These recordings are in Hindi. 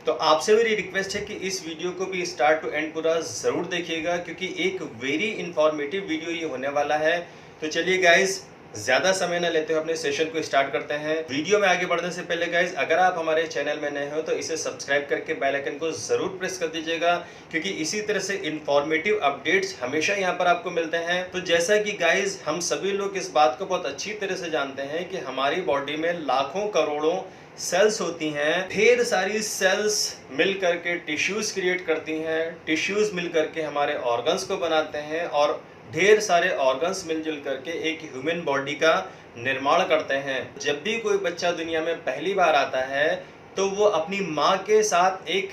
तो आपसे मेरी रिक्वेस्ट है कि इस वीडियो को भी स्टार्ट टू एंड पूरा ज़रूर देखिएगा, क्योंकि एक वेरी इंफॉर्मेटिव वीडियो ये होने वाला है। तो चलिए गाइज, ज़्यादा समय न लेते हुए अपने सेशन को स्टार्ट करते हैं। वीडियो में आगे बढ़ने से पहले गाइज, अगर आप हमारे चैनल में नए हो तो इसे सब्सक्राइब करके बेल आइकन को ज़रूर प्रेस कर दीजिएगा, क्योंकि इसी तरह से इंफॉर्मेटिव अपडेट्स हमेशा यहाँ पर आपको मिलते हैं। तो जैसा कि गाइज हम सभी लोग इस बात को बहुत अच्छी तरह से जानते हैं कि हमारी बॉडी में लाखों करोड़ों सेल्स होती हैं। ढेर सारी सेल्स मिल करके टिश्यूज़ क्रिएट करती हैं, टिश्यूज़ मिल करके हमारे ऑर्गन्स को बनाते हैं, और ढेर सारे ऑर्गन्स मिलजुल करके एक ह्यूमन बॉडी का निर्माण करते हैं। जब भी कोई बच्चा दुनिया में पहली बार आता है तो वो अपनी माँ के साथ एक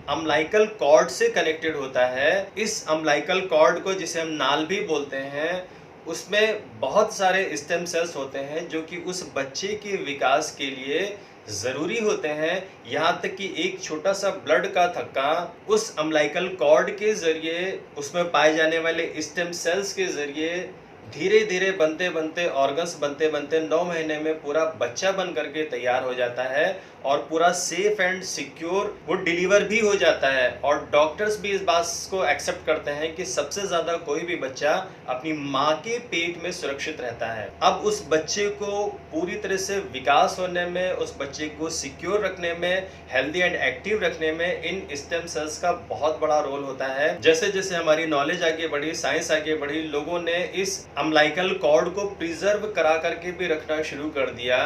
अम्बिलिकल कॉर्ड से कनेक्टेड होता है। इस अम्बिलिकल कॉर्ड को, जिसे हम नाल भी बोलते हैं, उसमें बहुत सारे स्टेम सेल्स होते हैं जो कि उस बच्चे के विकास के लिए ज़रूरी होते हैं। यहाँ तक कि एक छोटा सा ब्लड का थक्का उस अम्बिलिकल कॉर्ड के ज़रिए, उसमें पाए जाने वाले स्टेम सेल्स के ज़रिए धीरे धीरे बनते बनते, ऑर्गन्स बनते बनते 9 महीने में पूरा बच्चा बन करके तैयार हो जाता है, और पूरा सेफ एंड सिक्योर वो डिलीवर भी हो जाता है। और डॉक्टर्स भी इस बात को एक्सेप्ट करते हैं कि सबसे ज़्यादा कोई भी बच्चा अपनी माँ के पेट में सुरक्षित रहता है। अब उस बच्चे को पूरी तरह से विकास होने में, उस बच्चे को सिक्योर रखने में, हेल्दी एंड एक्टिव रखने में इन स्टेम सेल्स का बहुत बड़ा रोल होता है। जैसे जैसे हमारी नॉलेज आगे बढ़ी, साइंस आगे बढ़ी, लोगों ने इस अम्बिलिकल कॉर्ड को प्रिजर्व करा करके भी रखना शुरू कर दिया,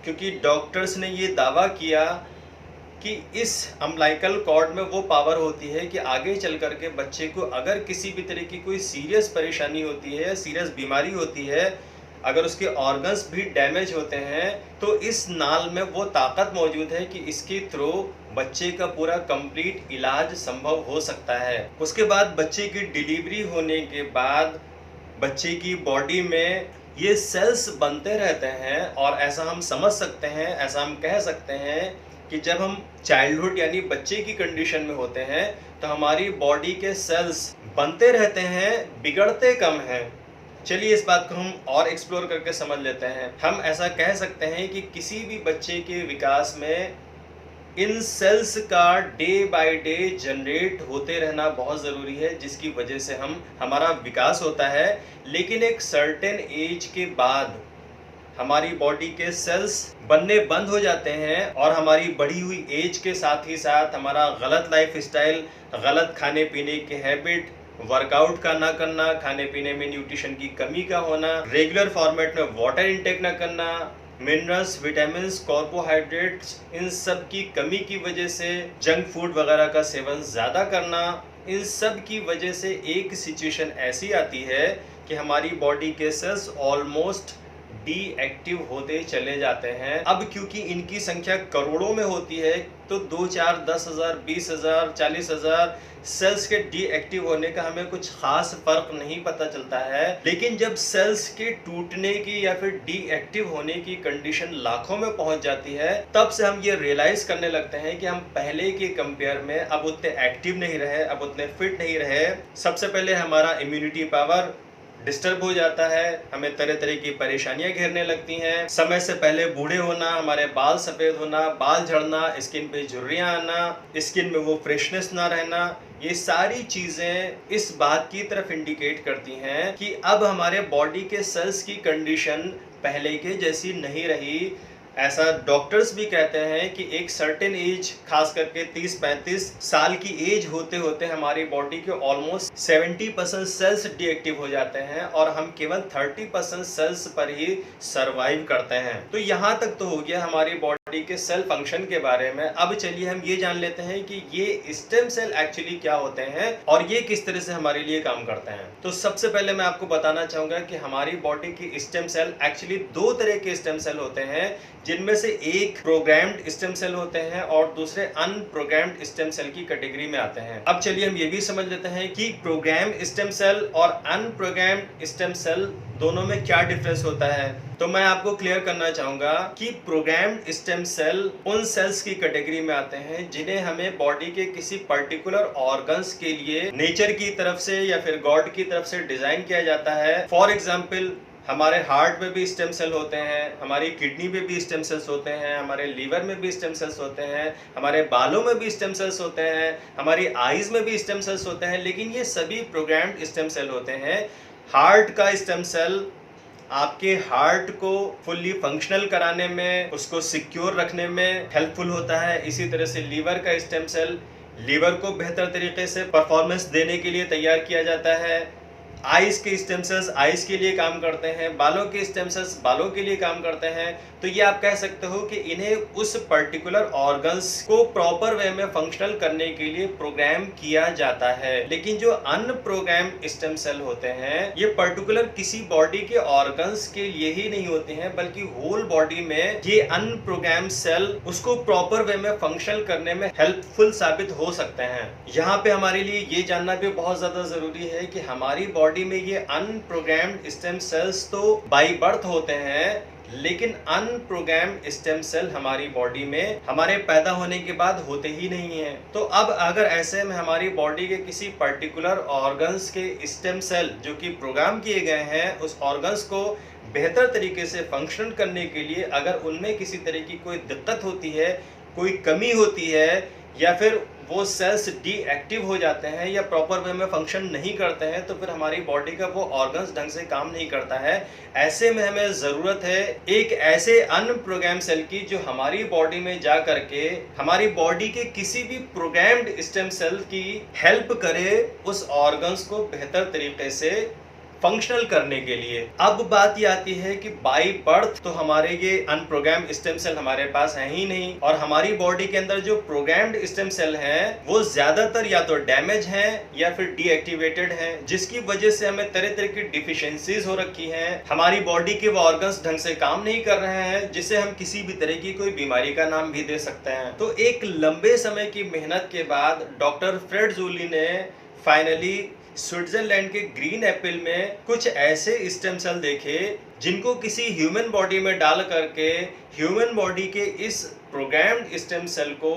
क्योंकि डॉक्टर्स ने ये दावा किया कि इस अम्बिलिकल कॉर्ड में वो पावर होती है कि आगे चल करके बच्चे को अगर किसी भी तरह की कोई सीरियस परेशानी होती है, सीरियस बीमारी होती है, अगर उसके ऑर्गन्स भी डैमेज होते हैं, तो इस नाल में वो ताकत मौजूद है कि इसके थ्रू बच्चे का पूरा कंप्लीट इलाज संभव हो सकता है। उसके बाद बच्चे की डिलीवरी होने के बाद बच्चे की बॉडी में ये सेल्स बनते रहते हैं, और ऐसा हम समझ सकते हैं, ऐसा हम कह सकते हैं कि जब हम चाइल्डहुड यानी बच्चे की कंडीशन में होते हैं तो हमारी बॉडी के सेल्स बनते रहते हैं, बिगड़ते कम हैं। चलिए इस बात को हम और एक्सप्लोर करके समझ लेते हैं। हम ऐसा कह सकते हैं कि किसी भी बच्चे के विकास में इन सेल्स का डे बाय डे जनरेट होते रहना बहुत ज़रूरी है, जिसकी वजह से हमारा विकास होता है। लेकिन एक सर्टेन एज के बाद हमारी बॉडी के सेल्स बनने बंद हो जाते हैं, और हमारी बढ़ी हुई एज के साथ ही साथ हमारा गलत लाइफ स्टाइल, गलत खाने पीने के हैबिट, वर्कआउट का ना करना, खाने पीने में न्यूट्रिशन की कमी का होना, रेगुलर फॉर्मेट में वाटर इंटेक ना करना, मिनरल्स, विटामिन्स, कार्बोहाइड्रेट्स, इन सब की कमी की वजह से जंक फूड वगैरह का सेवन ज़्यादा करना, इन सब की वजह से एक सिचुएशन ऐसी आती है कि हमारी बॉडी के सेल्स ऑलमोस्ट डीएक्टिव होते चले जाते हैं। अब क्योंकि इनकी संख्या करोड़ों में होती है, तो 2, 4, 10,000, 20,000, 40,000 सेल्स के डीएक्टिव होने का हमें कुछ खास फर्क नहीं पता चलता है। लेकिन जब सेल्स के टूटने की या फिर डीएक्टिव होने की कंडीशन लाखों में पहुंच जाती है, तब से हम ये रियलाइज करने लगते हैं कि हम पहले के कंपेयर में अब उतने एक्टिव नहीं रहे, अब उतने फिट नहीं रहे। सबसे पहले हमारा इम्यूनिटी पावर डिस्टर्ब हो जाता है, हमें तरह तरह की परेशानियां घेरने लगती हैं। समय से पहले बूढ़े होना, हमारे बाल सफ़ेद होना, बाल झड़ना, स्किन पे झुर्रियां आना, स्किन में वो फ्रेशनेस ना रहना, ये सारी चीज़ें इस बात की तरफ इंडिकेट करती हैं कि अब हमारे बॉडी के सेल्स की कंडीशन पहले के जैसी नहीं रही। ऐसा डॉक्टर्स भी कहते हैं कि एक सर्टेन एज, खास करके 30-35 साल की एज होते होते हमारी बॉडी के ऑलमोस्ट 70% सेल्स डीएक्टिव हो जाते हैं, और हम केवल 30% सेल्स पर ही सरवाइव करते हैं। तो यहाँ तक तो हो गया हमारी बॉडी के सेल फंक्शन के बारे में। अब चलिए हम ये जान लेते हैं कि ये स्टेम सेल एक्चुअली क्या होते हैं और ये किस तरह से हमारे लिए काम करते हैं। तो सबसे पहले मैं आपको बताना चाहूँगा कि हमारी बॉडी की स्टेम सेल एक्चुअली 2 तरह के स्टेम सेल होते हैं, जिनमें से एक प्रोग्राम्ड स्टेम सेल होते हैं और दूसरे अनप्रोग्राम्ड स्टेम सेल की कैटेगरी में आते हैं। अब चलिए हम ये भी समझ लेते हैं कि प्रोग्राम्ड स्टेम सेल और अनप्रोग्राम्ड स्टेम सेल दोनों में क्या डिफरेंस होता है। तो मैं आपको क्लियर करना चाहूंगा कि प्रोग्राम्ड स्टेम सेल उन सेल्स की कैटेगरी में आते हैं जिन्हें हमें बॉडी के किसी पर्टिकुलर ऑर्गन्स के लिए नेचर की तरफ से या फिर गॉड की तरफ से डिजाइन किया जाता है। फॉर एग्जाम्पल, हमारे हार्ट में भी स्टेम सेल होते हैं, हमारी किडनी में भी स्टेम सेल्स होते हैं, हमारे लीवर में भी स्टेम सेल्स होते हैं, हमारे बालों में भी स्टेम सेल्स होते हैं, हमारी आईज में भी स्टेम सेल्स होते हैं, लेकिन ये सभी प्रोग्राम्ड स्टेम सेल होते हैं। हार्ट का स्टेम सेल आपके हार्ट को फुल्ली फंक्शनल कराने में, उसको सिक्योर रखने में हेल्पफुल होता है। इसी तरह से लीवर का स्टेम सेल लीवर को बेहतर तरीके से परफॉर्मेंस देने के लिए तैयार किया जाता है। आइज के स्टेम सेल्स आइज के लिए काम करते हैं, बालों के स्टेम सेल्स बालों के लिए काम करते हैं। तो ये आप कह सकते हो कि इन्हें उस पर्टिकुलर ऑर्गन्स को प्रॉपर वे में फंक्शनल करने के लिए प्रोग्राम किया जाता है। लेकिन जो अनप्रोग्राम स्टेम सेल होते हैं, ये पर्टिकुलर किसी बॉडी के ऑर्गन्स के लिए ही नहीं होते हैं, बल्कि होल बॉडी में ये अनप्रोग्राम सेल उसको प्रॉपर वे में फंक्शनल करने में हेल्पफुल साबित हो सकते हैं। यहाँ पे हमारे लिए ये जानना भी बहुत ज्यादा जरूरी है कि हमारी बॉडी में ये अनप्रोग्राम्ड स्टेम सेल्स तो बाय बर्थ होते हैं, लेकिन अनप्रोग्राम्ड स्टेम सेल हमारी बॉडी में हमारे पैदा होने के बाद होते ही नहीं है। तो अब अगर ऐसे में हमारी बॉडी के किसी पर्टिकुलर ऑर्गन्स के स्टेम सेल जो कि प्रोग्राम किए गए हैं, उस ऑर्गन्स को बेहतर तरीके से फंक्शन करने के लिए अगर उनमें किसी तरह की कोई दिक्कत होती है, कोई कमी होती है, या फिर वो सेल्स डीएक्टिव हो जाते हैं या प्रॉपर वे में फंक्शन नहीं करते हैं, तो फिर हमारी बॉडी का वो ऑर्गन्स ढंग से काम नहीं करता है। ऐसे में हमें ज़रूरत है एक ऐसे अनप्रोग्राम सेल की जो हमारी बॉडी में जा करके हमारी बॉडी के किसी भी प्रोग्राम्ड स्टेम सेल की हेल्प करे उस ऑर्गन्स को बेहतर तरीके से फंक्शनल करने के लिए। अब बात ये आती है कि बाय बर्थ तो हमारे ये अनप्रोग्राम्ड स्टेम सेल हमारे पास है ही नहीं, और हमारी बॉडी के अंदर जो प्रोग्राम्ड स्टेम सेल हैं वो ज्यादातर या तो डैमेज हैं या फिर डीएक्टिवेटेड हैं, जिसकी वजह से हमें तरह तरह की डिफिशियंसीज हो रखी हैं। हमारी बॉडी के वो ऑर्गन्स ढंग से काम नहीं कर रहे हैं, जिससे हम किसी भी तरह की कोई बीमारी का नाम भी दे सकते हैं। तो एक लंबे समय की मेहनत के बाद डॉक्टर फ्रेड जूली ने फाइनली स्विट्जरलैंड के ग्रीन एप्पल में कुछ ऐसे स्टेम सेल देखे जिनको किसी ह्यूमन बॉडी में डाल करके ह्यूमन बॉडी के इस प्रोग्राम्ड स्टेम सेल को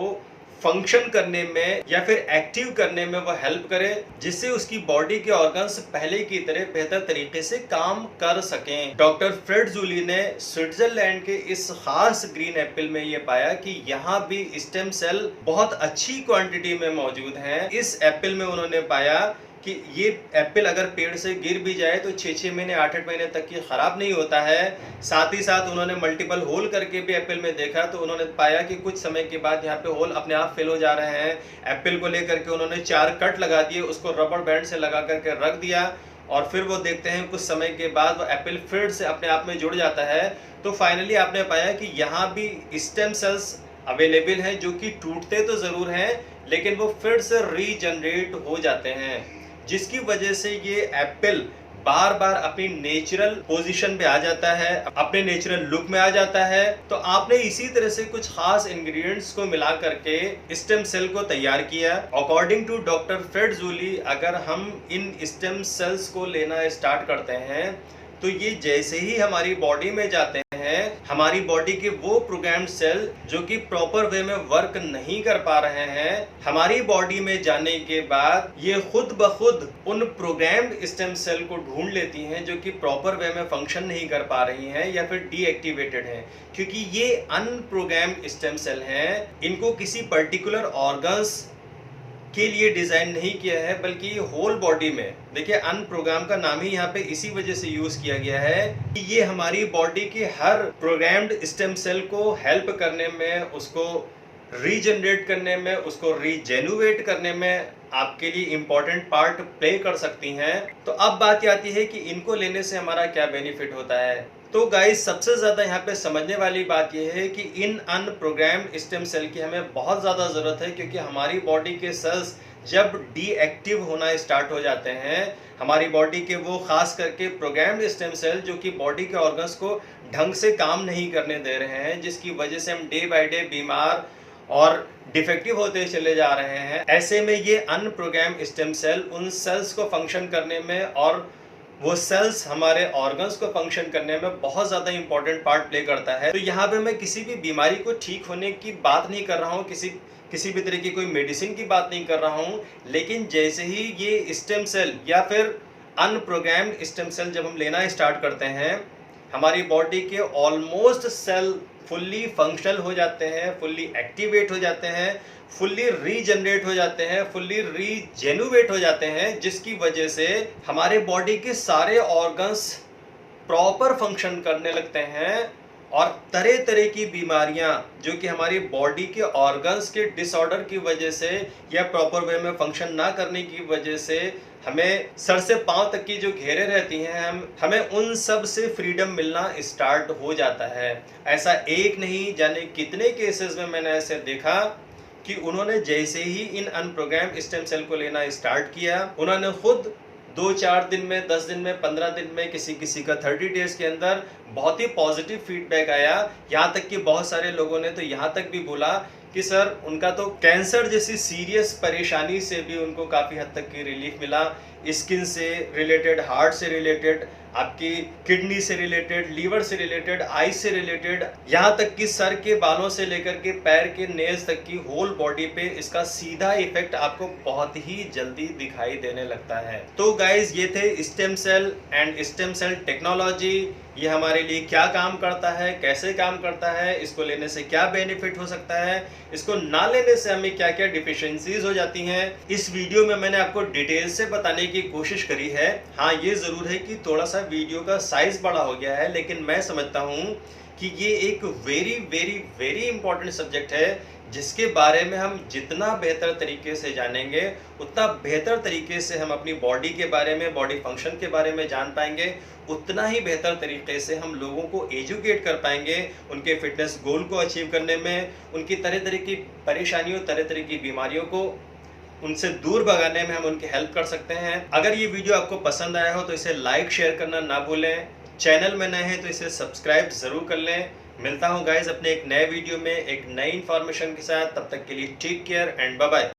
फंक्शन करने में या फिर एक्टिव करने में वो हेल्प करे, जिससे उसकी बॉडी के ऑर्गन्स पहले की तरह बेहतर तरीके से काम कर सकें। डॉक्टर फ्रेड जूली ने स्विट्जरलैंड के इस खास ग्रीन एप्पल में ये पाया कि यहाँ भी स्टेम सेल बहुत अच्छी क्वांटिटी में मौजूद हैं। इस एप्पल में उन्होंने पाया कि ये एप्पल अगर पेड़ से गिर भी जाए तो 6-6 महीने 8-8 महीने तक ये खराब नहीं होता है। साथ ही साथ उन्होंने मल्टीपल होल करके भी एप्पल में देखा, तो उन्होंने पाया कि कुछ समय के बाद यहाँ पे होल अपने आप फिल हो जा रहे हैं। एप्पल को लेकर के उन्होंने 4 कट लगा दिए, उसको रबर बैंड से लगा करके रख दिया, और फिर वो देखते हैं कुछ समय के बाद वो एप्पल फिर से अपने आप में जुड़ जाता है। तो फाइनली आपने पाया कि यहाँ भी स्टेम सेल्स अवेलेबल हैं जो कि टूटते तो ज़रूर हैं, लेकिन वो फिर से रीजनरेट हो जाते हैं, जिसकी वजह से ये एप्पल बार बार अपनी नेचुरल पोजीशन पे आ जाता है, अपने नेचुरल लुक में आ जाता है। तो आपने इसी तरह से कुछ खास इंग्रेडिएंट्स को मिला करके स्टेम सेल को तैयार किया। According to doctor Fred Julie, अगर हम इन स्टेम सेल्स को लेना स्टार्ट करते हैं तो ये जैसे ही हमारी बॉडी में जाते हैं, हमारी बॉडी के वो प्रोग्राम्ड सेल जो कि प्रॉपर वे में वर्क नहीं कर पा रहे हैं, हमारी बॉडी में जाने के बाद ये खुद ब खुद उन प्रोग्राम्ड स्टेम सेल को ढूंढ लेती हैं जो कि प्रॉपर वे में फंक्शन नहीं कर पा रही हैं या फिर डीएक्टिवेटेड हैं। क्योंकि ये अनप्रोग्राम्ड स्टेम सेल हैं, इनको किसी पर्टिकुलर ऑर्गन्स के लिए डिजाइन नहीं किया है, बल्कि होल बॉडी में, देखिए अनप्रोग्राम का नाम ही यहाँ पे इसी वजह से यूज किया गया है कि ये हमारी बॉडी के हर प्रोग्राम्ड स्टेम सेल को हेल्प करने में, उसको रीजनरेट करने में, उसको रीजेनुवेट करने में आपके लिए इम्पोर्टेंट पार्ट प्ले कर सकती हैं। तो अब बात आती है कि इनको लेने से हमारा क्या बेनिफिट होता है। तो गाइस, सबसे ज़्यादा यहाँ पे समझने वाली बात यह है कि इन अनप्रोग्राम्ड स्टेम सेल की हमें बहुत ज़्यादा ज़रूरत है, क्योंकि हमारी बॉडी के सेल्स जब डीएक्टिव होना स्टार्ट हो जाते हैं, हमारी बॉडी के वो खास करके प्रोग्राम्ड स्टेम सेल जो कि बॉडी के ऑर्गन्स को ढंग से काम नहीं करने दे रहे हैं, जिसकी वजह से हम डे बाय डे बीमार और डिफेक्टिव होते चले जा रहे हैं। ऐसे में ये अनप्रोग्राम्ड स्टेम सेल उन सेल्स को फंक्शन करने में और वो सेल्स हमारे ऑर्गन्स को फंक्शन करने में बहुत ज़्यादा इंपॉर्टेंट पार्ट प्ले करता है। तो यहाँ पे मैं किसी भी बीमारी को ठीक होने की बात नहीं कर रहा हूँ, किसी भी तरह की कोई मेडिसिन की बात नहीं कर रहा हूँ, लेकिन जैसे ही ये स्टेम सेल या फिर अनप्रोग्राम्ड स्टेम सेल जब हम लेना स्टार्ट करते हैं, हमारी बॉडी के ऑलमोस्ट सेल फुल्ली फंक्शनल हो जाते हैं, फुल्ली एक्टिवेट हो जाते हैं, फुल्ली रीजनरेट हो जाते हैं, फुल्ली रीजेनुवेट हो जाते हैं, जिसकी वजह से हमारे बॉडी के सारे ऑर्गन्स प्रॉपर फंक्शन करने लगते हैं और तरह तरह की बीमारियां जो कि हमारी बॉडी के ऑर्गन्स के डिसऑर्डर की वजह से या प्रॉपर वे में फंक्शन ना करने की वजह से हमें सर से पांव तक की जो घेरे रहती हैं, हमें उन सब से फ्रीडम मिलना स्टार्ट हो जाता है। ऐसा एक नहीं जाने कितने केसेस में मैंने ऐसे देखा कि उन्होंने जैसे ही इन अनप्रोग्राम्ड स्टेम सेल को लेना स्टार्ट किया, उन्होंने खुद 2-4 दिन में, 10 दिन में, 15 दिन में, किसी का 30 डेज के अंदर बहुत ही पॉजिटिव फीडबैक आया। यहाँ तक कि बहुत सारे लोगों ने तो यहाँ तक भी बोला कि सर उनका तो कैंसर जैसी सीरियस परेशानी से भी उनको काफ़ी हद तक की रिलीफ मिला। स्किन से रिलेटेड, हार्ट से रिलेटेड, आपकी किडनी से रिलेटेड, लीवर से रिलेटेड, आई से रिलेटेड, यहाँ तक कि सर के बालों से लेकर के पैर के नेल्स तक की होल बॉडी पे इसका सीधा इफेक्ट आपको बहुत ही जल्दी दिखाई देने लगता है। तो गाइज ये थे stem cell and stem cell technology. ये हमारे लिए क्या काम करता है, कैसे काम करता है, इसको लेने से क्या बेनिफिट हो सकता है, इसको ना लेने से हमें क्या क्या डिफिशिएंसीज हो जाती हैं, इस वीडियो में मैंने आपको डिटेल से बताने की कोशिश करी है। हाँ, ये जरूर है कि थोड़ा सा वीडियो का साइज बड़ा हो गया है, लेकिन मैं समझता हूँ कि ये एक very very very important subject है जिसके बारे में हम जितना बेहतर तरीके से जानेंगे उतना बेहतर तरीके से हम अपनी बॉडी के बारे में, बॉडी फंक्शन के बारे में जान पाएंगे, उतना ही बेहतर तरीके से हम लोगों को एजुकेट कर पाएंगे उनके फिटनेस गोल को अचीव करने में, उनकी तरह तरह की परेशानियों, तरह तरह की बीमारियों को उनसे दूर भगाने में हम उनकी हेल्प कर सकते हैं। अगर ये वीडियो आपको पसंद आया हो तो इसे लाइक शेयर करना ना भूलें। चैनल में नए हैं तो इसे सब्सक्राइब जरूर कर लें। मिलता हूँ गाइज अपने एक नए वीडियो में एक नई इन्फॉर्मेशन के साथ। तब तक के लिए take care and bye bye.